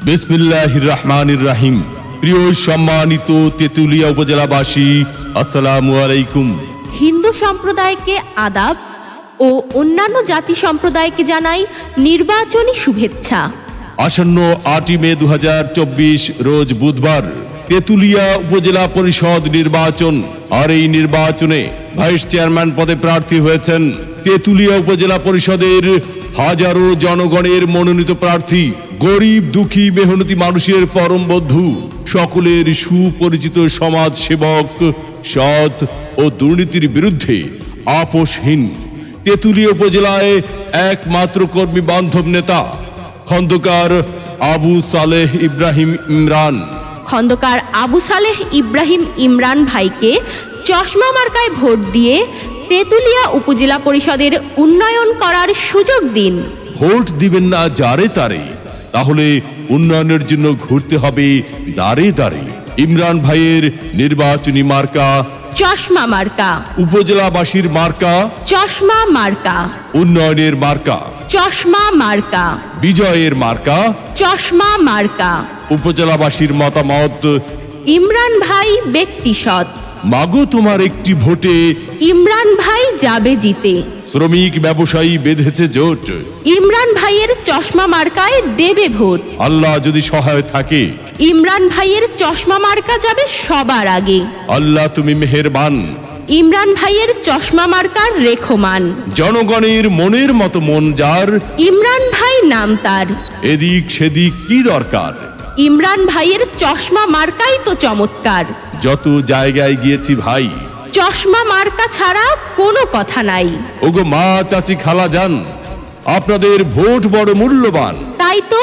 বিসমিল্লাহির রহমানির রহিম। প্রিয় সম্মানিত তেতুলিয়া উপজেলাবাসী, আসসালামু আলাইকুম। হিন্দু সম্প্রদায়কে আদাব ও অন্যান্য জাতি সম্প্রদায়কে জানাই নির্বাচনী শুভেচ্ছা। আসন্ন 8 মে 2024 রোজ বুধবার তেতুলিয়া উপজেলা পরিষদ নির্বাচন। আর এই নির্বাচনে ভাইস চেয়ারম্যান পদে প্রার্থী হয়েছেন তেতুলিয়া উপজেলা পরিষদের হাজারো জনগণের মনোনীত প্রার্থী, গরিব দুঃখী মেহনতি মানুষের পরম বন্ধু, সকলের সুপরিচিত সমাজ সেবক, সৎ ও দুর্নীতির বিরুদ্ধে আপোষহীন তেতুলিয়া উপজেলায় একমাত্র কর্মী বান্ধব নেতা খন্দকার আবু সালেহ ইব্রাহিম ইমরান। খন্দকার আবু সালেহ ইব্রাহিম ইমরান ভাইকে চশমা মার্কায় ভোট দিয়ে তেতুলিয়া উপজেলা পরিষদের উন্নয়ন করার সুযোগ দিন। ভোট দিবেন না যারে তারে, তাহলে উন্নয়নের জন্য ঘুরতে হবে দাঁড়ে দাঁড়ে। ইমরান ভাইয়ের নির্বাচনী মার্কা চশমা মার্কা, উপজেলাবাসীর মার্কা চশমা মার্কা, উন্নয়নের মার্কা চশমা মার্কা, বিজয়ের মার্কা চশমা মার্কা। উপজেলাবাসীর মতামত, ইমরান ভাই ব্যক্তি সৎ, মাগো তোমার একটি ভোটে ইমরান ভাই যাবে জিতে। শ্রমিক ব্যবসায়ী বেঁধেছে জোট, ইমরান ভাইয়ের চশমা মার্কায় দেবে ভোট। আল্লাহ যদি সহায় থাকে, ইমরান ভাইয়ের চশমা মার্কা যাবে সবার আগে। আল্লাহ তুমি মেহেরবান। ইমরান ভাইয়ের চশমা মার্কার রেখমান, জনগণের মনের মতো মন যার, ইমরান ভাই নাম তার। এদিক সেদিক কি দরকার, ইমরান ভাইয়ের চশমা মার্কাই তো চমৎকার। যত জায়গায় গিয়েছি ভাই, চশমা মার্কা ছাড়া কোনো কথা নাই। ওগো মা চাচি খালা যান, আপনাদের ভোট বড় মূল্যবান। তাই তো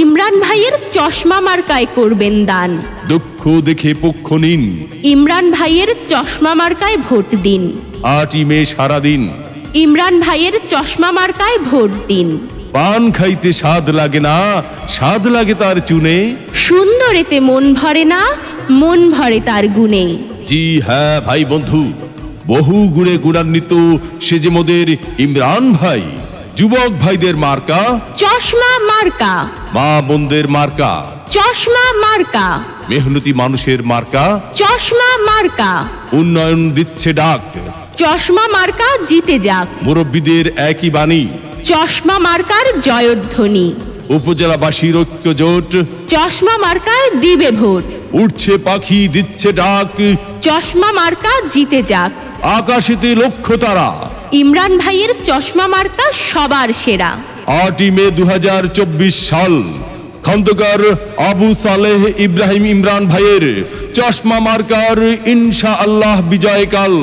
ইমরান ভাইয়ের চশমা মার্কায় করবেন দান। দুঃখ দেখে পক্ষ নিন, ইমরান ভাইয়ের চশমা মার্কায় ভোট দিন। 8 মে সারাদিন ইমরান ভাইয়ের চশমা মার্কায় ভোট দিন। পান খাইতে স্বাদ লাগে না, স্বাদ লাগে তার চুনে। সুন্দর এতে মন ভরে না, মন ভরে তার গুণে। জি হ্যাঁ ভাই বন্ধু, বহু গুণে গুণান্বিত সে যে মোদের ইমরান ভাই। যুবক ভাইদের মার্কা চশমা মার্কা, মা বোনদের মার্কা চশমা মার্কা, মেহনতি মানুষের মার্কা চশমা মার্কা। উন্নয়ন দিচ্ছে ডাক, চশমা মার্কা জিতে যাক। মুরব্বীদের একই বাণী, চশমা মার্কার জয়ধ্বনি। উপজেলাবাসীর ঐক্য জোট, চশমা মার্কায় দিবে ভোট। উঠছে পাখি দিচ্ছে ডাক, চশমা মার্কা জিতে যাক। আকাশেতে লক্ষ্য তারা, ইমরান ভাইয়ের চশমা মার্কা সবার সেরা। 8 মে 2024 সাল খন্দকার আবু সালেহ ইব্রাহিম ইমরান ভাইয়ের চশমা মার্কার ইনশাআল্লাহ বিজয়কাল।